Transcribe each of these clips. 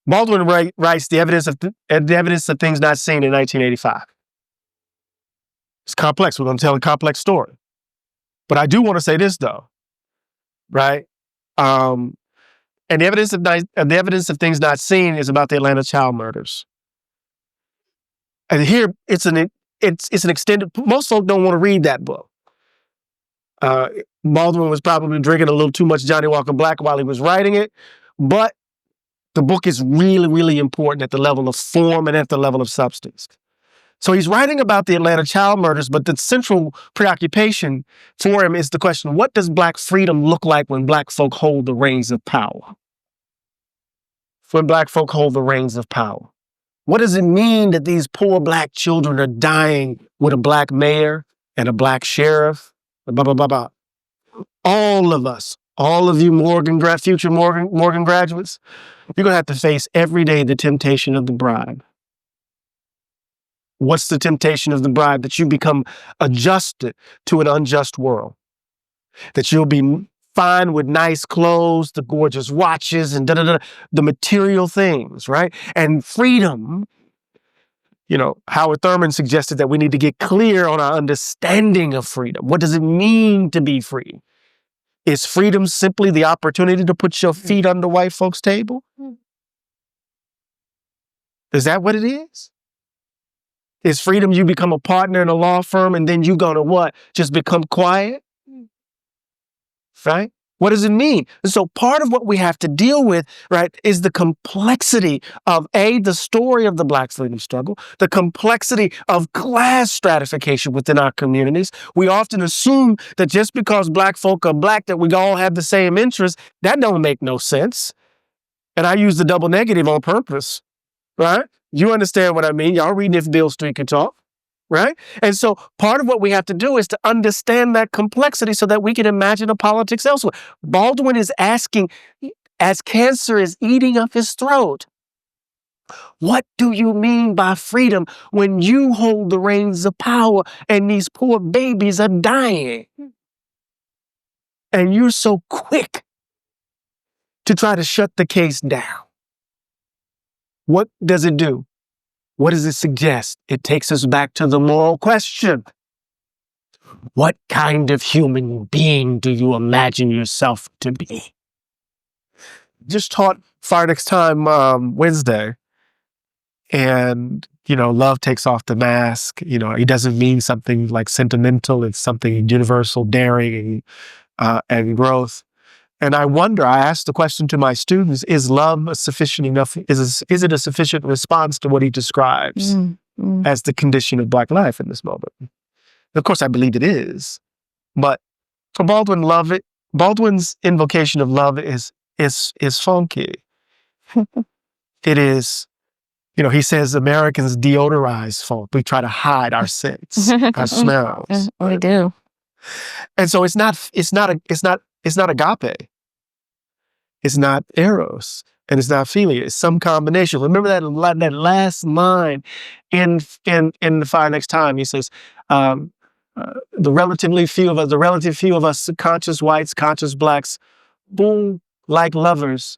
Baldwin writes the evidence of things not seen in 1985. It's complex. We're going to tell a complex story. But I do want to say this, though, right? And the evidence of things not seen is about the Atlanta child murders. And here it's an extended. Most folk don't want to read that book. Baldwin was probably drinking a little too much Johnny Walker Black while he was writing it, but the book is really, really important at the level of form and at the level of substance. So he's writing about the Atlanta child murders, but the central preoccupation for him is the question, what does Black freedom look like when Black folk hold the reins of power? When Black folk hold the reins of power. What does it mean that these poor Black children are dying with a Black mayor and a Black sheriff? Blah, blah, blah, blah. All of us, all of you future Morgan graduates, you're going to have to face every day the temptation of the bribe. What's the temptation of the bribe? That you become adjusted to an unjust world. That you'll be fine with nice clothes, the gorgeous watches, and the material things, right? And freedom, Howard Thurman suggested that we need to get clear on our understanding of freedom. What does it mean to be free? Is freedom simply the opportunity to put your feet under white folks' table? Is that what it is? Is freedom you become a partner in a law firm and then you gonna what? Just become quiet? Right? What does it mean? And so part of what we have to deal with, right, is the complexity of the story of the Black freedom struggle, the complexity of class stratification within our communities. We often assume that just because Black folk are Black, that we all have the same interests. That don't make no sense. And I use the double negative on purpose, right? You understand what I mean? Y'all reading If Bill Street Could Talk. Right? And so part of what we have to do is to understand that complexity so that we can imagine a politics elsewhere. Baldwin is asking, as cancer is eating up his throat, what do you mean by freedom when you hold the reins of power and these poor babies are dying? And you're so quick to try to shut the case down. What does it do? What does it suggest? It takes us back to the moral question. What kind of human being do you imagine yourself to be? Just taught Fire Next Time Wednesday. And, love takes off the mask. It doesn't mean something like sentimental. It's something universal, daring, and growth. And I asked the question to my students, is love sufficient enough? Is it a sufficient response to what he describes as the condition of Black life in this moment? And of course, I believe it is. But for Baldwin, Baldwin's invocation of love is funky. It is, he says Americans deodorize folk. We try to hide our scents, our smells. We do. And so it's not agape. It's not eros, and it's not philia. It's some combination. Remember that last line in the Fire Next Time. He says, the relative few of us, conscious whites, conscious Blacks, boom, like lovers,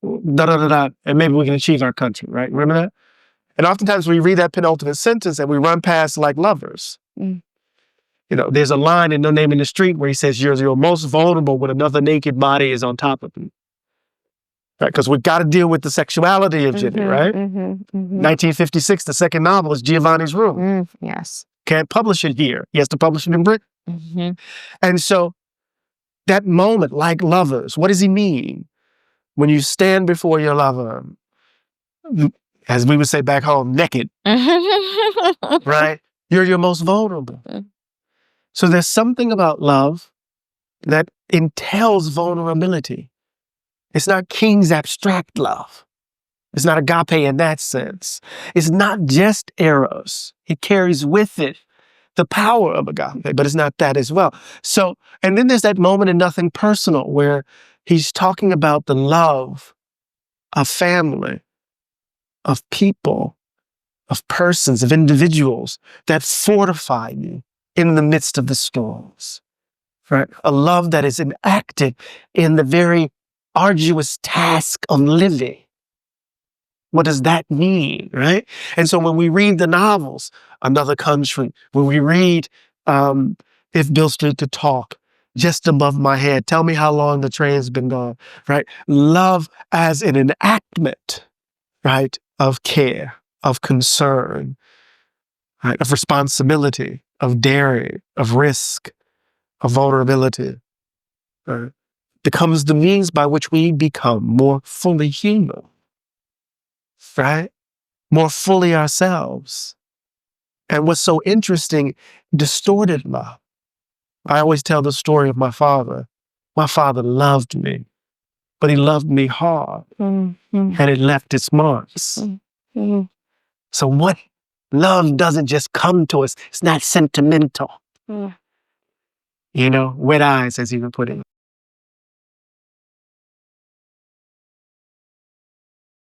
and maybe we can achieve our country. Right? Remember that? And oftentimes we read that penultimate sentence and we run past like lovers. There's a line in No Name in the Street where he says you're most vulnerable when another naked body is on top of you. Right? Because we've got to deal with the sexuality of Jimmy, right? 1956, the second novel is Giovanni's Room. Yes. Can't publish it here. He has to publish it in Britain. And so that moment, like lovers, what does he mean? When you stand before your lover, as we would say back home, naked, right? You're your most vulnerable. So there's something about love that entails vulnerability. It's not King's abstract love. It's not agape in that sense. It's not just eros. It carries with it the power of agape, but it's not that as well. So, and then there's that moment in Nothing Personal where he's talking about the love of family, of people, of persons, of individuals that fortify you in the midst of the storms, right? A love that is enacted in the very arduous task of living. What does that mean, right? And so when we read the novels, Another Country, when we read If Bill Street Could Talk, Just Above My Head, Tell Me How Long the Train's Been Gone, right? Love as an enactment, right, of care, of concern, right, of responsibility, of daring, of risk, of vulnerability, right, becomes the means by which we become more fully human, right? More fully ourselves. And what's so interesting, distorted love. I always tell the story of my father. My father loved me, but he loved me hard, and it left its marks. So what love doesn't just come to us. It's not sentimental. Wet eyes, as he would put it.